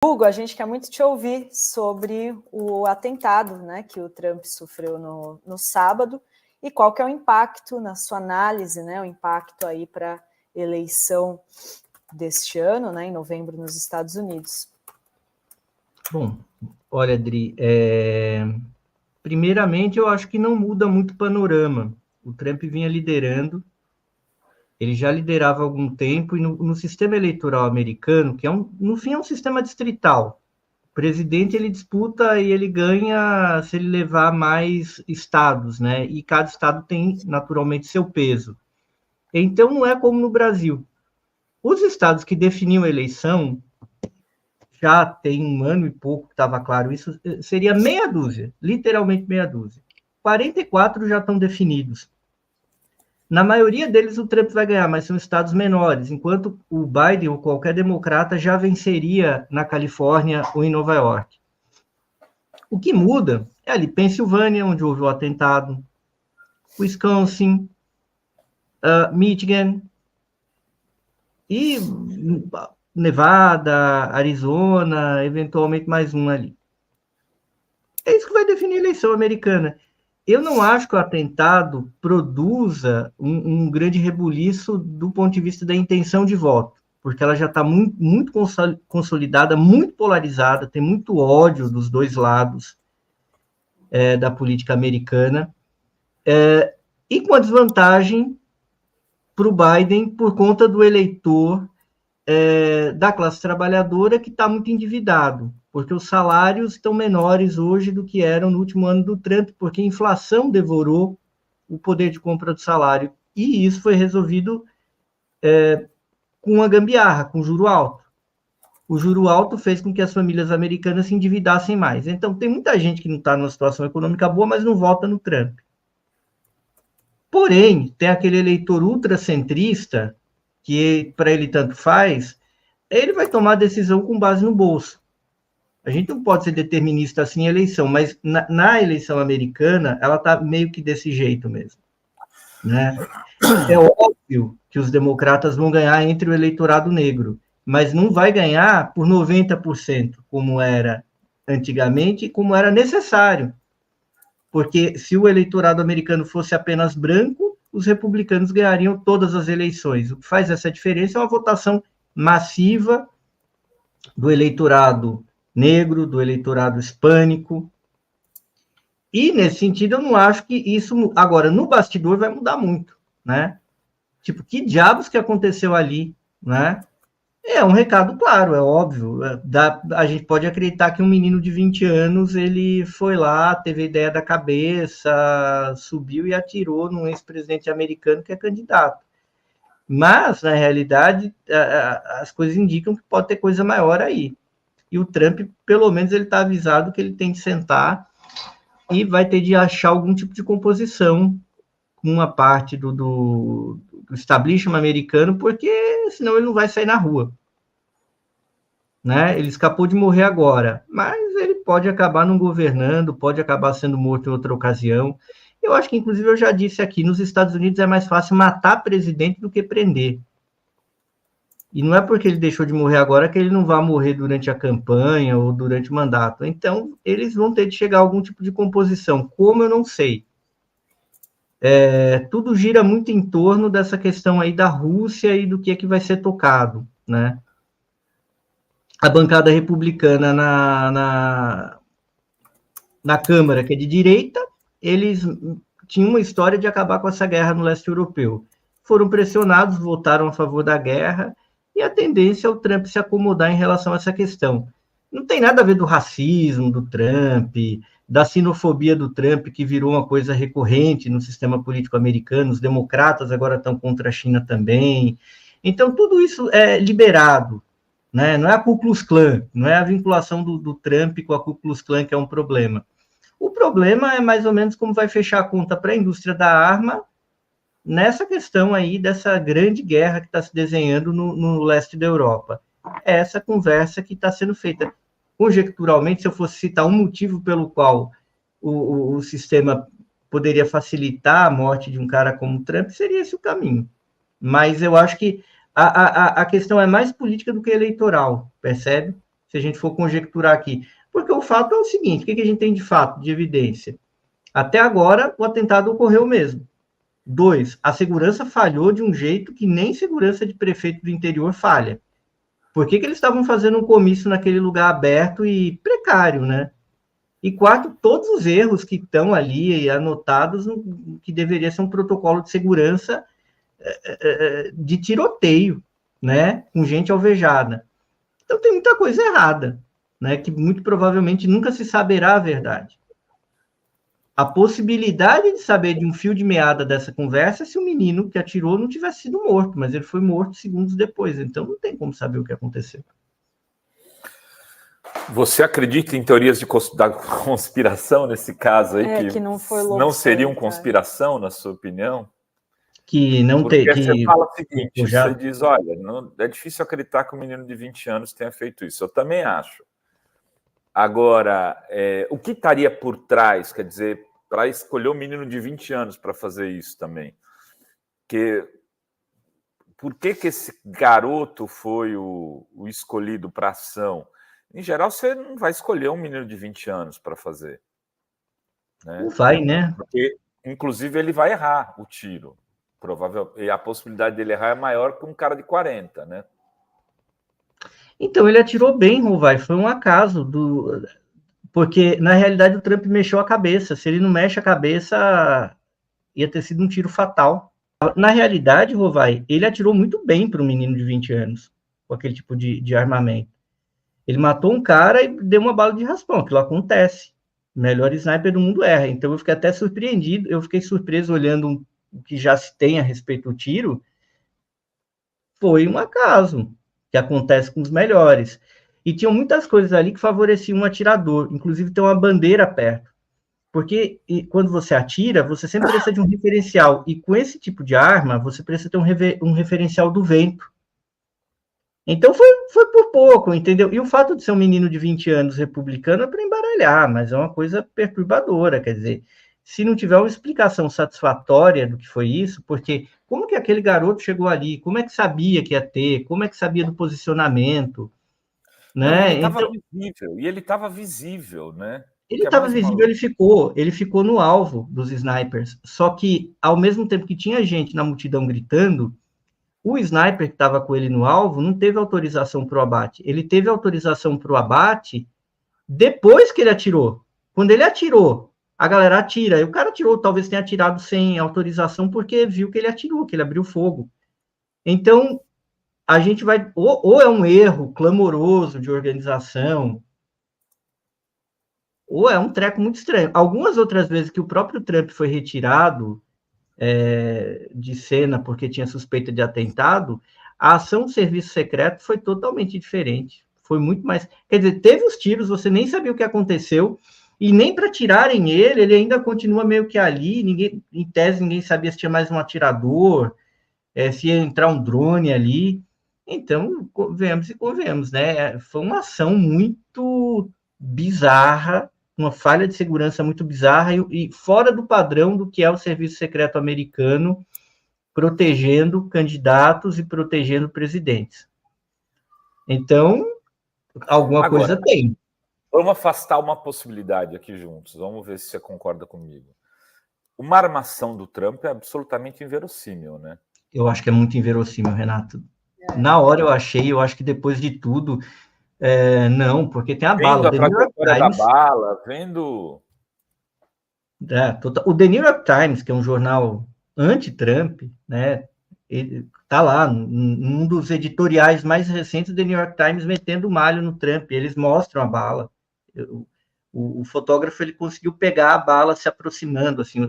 Hugo, a gente quer muito te ouvir sobre o atentado, né, que o Trump sofreu no sábado e qual que é o impacto, na sua análise, né, o impacto aí para a eleição deste ano, né, em novembro, nos Estados Unidos. Bom, olha, Adri, primeiramente eu acho que não muda muito o panorama. O Trump vinha liderando, ele já liderava há algum tempo, e no sistema eleitoral americano, que no fim é um sistema distrital, o presidente ele disputa e ele ganha se ele levar mais estados, né? E cada estado tem naturalmente seu peso. Então não é como no Brasil. Os estados que definiam a eleição já tem um ano e pouco que estava claro isso, seria meia dúzia, literalmente meia dúzia. 44 já estão definidos. Na maioria deles o Trump vai ganhar, mas são estados menores, enquanto o Biden ou qualquer democrata já venceria na Califórnia ou em Nova York. O que muda é ali Pensilvânia, onde houve o atentado, Wisconsin, Michigan e Nevada, Arizona, eventualmente mais um ali. É isso que vai definir a eleição americana. Eu não acho que o atentado produza um grande rebuliço do ponto de vista da intenção de voto, porque ela já está muito consolidada, muito polarizada, tem muito ódio dos dois lados da política americana, e com a desvantagem para o Biden por conta do eleitor da classe trabalhadora que está muito endividado, porque os salários estão menores hoje do que eram no último ano do Trump, porque a inflação devorou o poder de compra do salário, e isso foi resolvido com uma gambiarra, com juro alto. O juro alto fez com que as famílias americanas se endividassem mais. Então, tem muita gente que não está numa situação econômica boa, mas não vota no Trump. Porém, tem aquele eleitor ultracentrista, que para ele tanto faz, ele vai tomar a decisão com base no bolso. A gente não pode ser determinista assim em eleição, mas na eleição americana, ela está meio que desse jeito mesmo. Né? É óbvio que os democratas vão ganhar entre o eleitorado negro, mas não vai ganhar por 90%, como era antigamente e como era necessário. Porque se o eleitorado americano fosse apenas branco, os republicanos ganhariam todas as eleições. O que faz essa diferença é uma votação massiva do eleitorado negro, do eleitorado hispânico. E, nesse sentido, eu não acho que isso... Agora, no bastidor vai mudar muito, né? Tipo, que diabos que aconteceu ali, né? É um recado claro, é óbvio. A gente pode acreditar que um menino de 20 anos, ele foi lá, teve a ideia da cabeça, subiu e atirou num ex-presidente americano que é candidato. Mas, na realidade, as coisas indicam que pode ter coisa maior aí. E o Trump, pelo menos, ele está avisado que ele tem de sentar e vai ter de achar algum tipo de composição com uma parte do establishment americano, porque senão ele não vai sair na rua. Né? Ele escapou de morrer agora, mas ele pode acabar não governando, pode acabar sendo morto em outra ocasião. Eu acho que, inclusive, eu já disse aqui, nos Estados Unidos é mais fácil matar presidente do que prender. E não é porque ele deixou de morrer agora que ele não vai morrer durante a campanha ou durante o mandato. Então, eles vão ter de chegar a algum tipo de composição. Como, eu não sei. Tudo gira muito em torno dessa questão aí da Rússia e do que é que vai ser tocado, né? A bancada republicana na Câmara, que é de direita, eles tinham uma história de acabar com essa guerra no leste europeu. Foram pressionados, votaram a favor da guerra, e a tendência é o Trump se acomodar em relação a essa questão. Não tem nada a ver do racismo do Trump, da sinofobia do Trump, que virou uma coisa recorrente no sistema político americano, os democratas agora estão contra a China também. Então, tudo isso é liberado. Né? Não é a Ku Klux Klan, não é a vinculação do Trump com a Ku Klux Klan que é um problema. O problema é mais ou menos como vai fechar a conta para a indústria da arma nessa questão aí dessa grande guerra que está se desenhando no leste da Europa. É essa conversa que está sendo feita. Conjecturalmente, se eu fosse citar um motivo pelo qual o sistema poderia facilitar a morte de um cara como o Trump, seria esse o caminho. Mas eu acho que a questão é mais política do que eleitoral, percebe? se a gente for conjecturar aqui. Porque o fato é o seguinte, o que a gente tem de fato, de evidência? Até agora, o atentado ocorreu mesmo. 2, a segurança falhou de um jeito que nem segurança de prefeito do interior falha. Por que eles estavam fazendo um comício naquele lugar aberto e precário, né? E 4, todos os erros que estão ali anotados, que deveria ser um protocolo de segurança de tiroteio, né? Com gente alvejada. Então tem muita coisa errada, né? Que muito provavelmente nunca se saberá a verdade. A possibilidade de saber de um fio de meada dessa conversa é se o menino que atirou não tivesse sido morto, mas ele foi morto segundos depois, então não tem como saber o que aconteceu. Você acredita em teorias da conspiração nesse caso aí? Que não foi não seriam conspiração, na sua opinião? Que não tem. Porque você fala o seguinte, você diz, olha, não, é difícil acreditar que um menino de 20 anos tenha feito isso. Eu também acho. Agora, o que estaria por trás, quer dizer, para escolher um menino de 20 anos para fazer isso também? Por que esse garoto foi o escolhido para ação? Em geral, você não vai escolher um menino de 20 anos para fazer. Né? Não vai, né? Porque, inclusive, ele vai errar o tiro. Provavelmente, e a possibilidade dele errar é maior que um cara de 40, né? Então, ele atirou bem, Rovai, foi um acaso. Porque, na realidade, o Trump mexeu a cabeça. Se ele não mexe a cabeça, ia ter sido um tiro fatal. Na realidade, Rovai, ele atirou muito bem para um menino de 20 anos, com aquele tipo de armamento. Ele matou um cara e deu uma bala de raspão, aquilo acontece. O melhor sniper do mundo erra. Então, eu fiquei até surpreendido, eu fiquei surpreso olhando o que já se tem a respeito do tiro. Foi um acaso que acontece com os melhores. E tinham muitas coisas ali que favoreciam um atirador, inclusive tem uma bandeira perto. Porque quando você atira, você sempre precisa de um referencial. E com esse tipo de arma, você precisa ter um referencial do vento. Então foi por pouco, entendeu? E o fato de ser um menino de 20 anos republicano é para embaralhar, mas é uma coisa perturbadora, quer dizer, se não tiver uma explicação satisfatória do que foi isso, porque como que aquele garoto chegou ali? Como é que sabia que ia ter? Como é que sabia do posicionamento? Né? Ele estava visível, né? Ele estava visível, ele ficou no alvo dos snipers. Só que, ao mesmo tempo que tinha gente na multidão gritando, o sniper que estava com ele no alvo não teve autorização para o abate. Ele teve autorização para o abate depois que ele atirou. Quando ele atirou, a galera atira. E o cara atirou, talvez tenha atirado sem autorização, porque viu que ele atirou, que ele abriu fogo. Então, a gente vai... Ou é um erro clamoroso de organização, ou é um treco muito estranho. Algumas outras vezes que o próprio Trump foi retirado de cena porque tinha suspeita de atentado, a ação do serviço secreto foi totalmente diferente. Foi muito mais... Quer dizer, teve os tiros, você nem sabia o que aconteceu, e nem para tirarem ele ainda continua meio que ali, ninguém, em tese ninguém sabia se tinha mais um atirador, se ia entrar um drone ali. Então, convenhamos, né? Foi uma ação muito bizarra, uma falha de segurança muito bizarra e fora do padrão do que é o serviço secreto americano, protegendo candidatos e protegendo presidentes. Então, alguma coisa tem. Vamos afastar uma possibilidade aqui juntos, vamos ver se você concorda comigo. Uma armação do Trump é absolutamente inverossímil, né? Eu acho que é muito inverossímil, Renato. Na hora eu acho que depois de tudo... não, porque tem a bala. A trajetória da bala, vendo... O The New York Times, que é um jornal anti-Trump, né? Ele tá lá, num dos editoriais mais recentes do The New York Times, metendo malho no Trump. Eles mostram a bala. O fotógrafo ele conseguiu pegar a bala se aproximando, assim.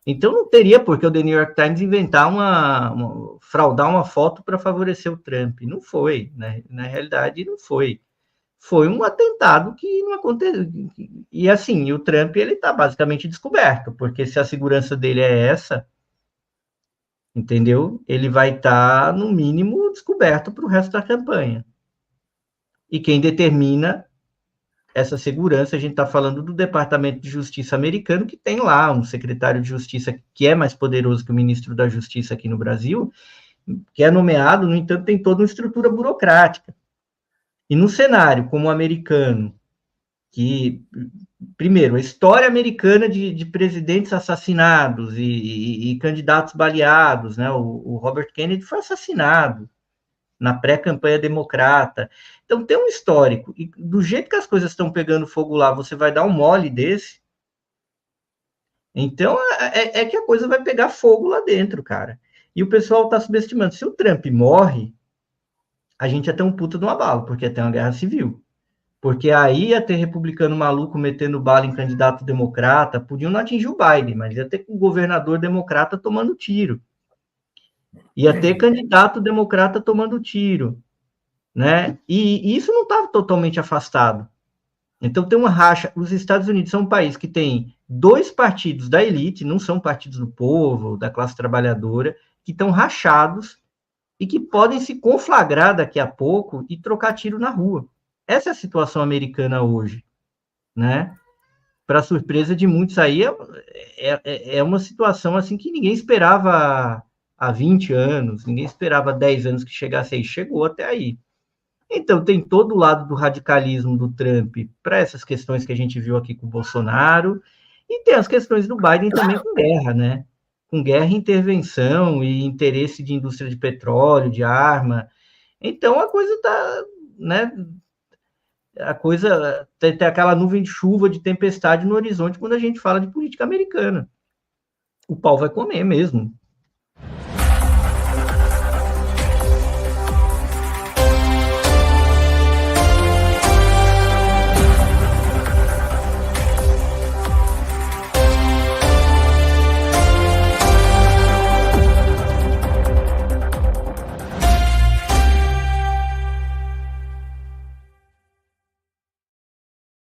Então não teria por que o The New York Times inventar fraudar uma foto para favorecer o Trump. Não foi, né? Na realidade, não foi. Foi um atentado que não aconteceu. E assim, o Trump ele está basicamente descoberto, porque se a segurança dele é essa, entendeu? Ele vai estar, no mínimo, descoberto para o resto da campanha. E quem determina essa segurança, a gente está falando do Departamento de Justiça americano, que tem lá um secretário de Justiça que é mais poderoso que o ministro da Justiça aqui no Brasil, que é nomeado, no entanto, tem toda uma estrutura burocrática. E num cenário como o americano, que, primeiro, a história americana de presidentes assassinados e candidatos baleados, né? O Robert Kennedy foi assassinado na pré-campanha democrata. Então, tem um histórico. E do jeito que as coisas estão pegando fogo lá, você vai dar um mole desse? Então, é que a coisa vai pegar fogo lá dentro, cara. E o pessoal está subestimando. Se o Trump morre, a gente ia ter um puta de um abalo, porque ia ter uma guerra civil. Porque aí ia ter republicano maluco metendo bala em candidato democrata, podiam não atingir o Biden, mas ia ter o governador democrata tomando tiro. Ia ter candidato democrata tomando tiro, né? E isso não estava totalmente afastado. Então tem uma racha. Os Estados Unidos são um país que tem 2 partidos da elite, não são partidos do povo, da classe trabalhadora, que estão rachados e que podem se conflagrar daqui a pouco e trocar tiro na rua. Essa é a situação americana hoje, né? Para surpresa de muitos aí, é uma situação assim que ninguém esperava há 20 anos, ninguém esperava há 10 anos que chegasse aí, chegou até aí. Então, tem todo o lado do radicalismo do Trump para essas questões que a gente viu aqui com o Bolsonaro, e tem as questões do Biden também com guerra, né? Com guerra, intervenção e interesse de indústria de petróleo, de arma. Então, a coisa está, né? A coisa tem aquela nuvem de chuva, de tempestade no horizonte quando a gente fala de política americana. O pau vai comer mesmo.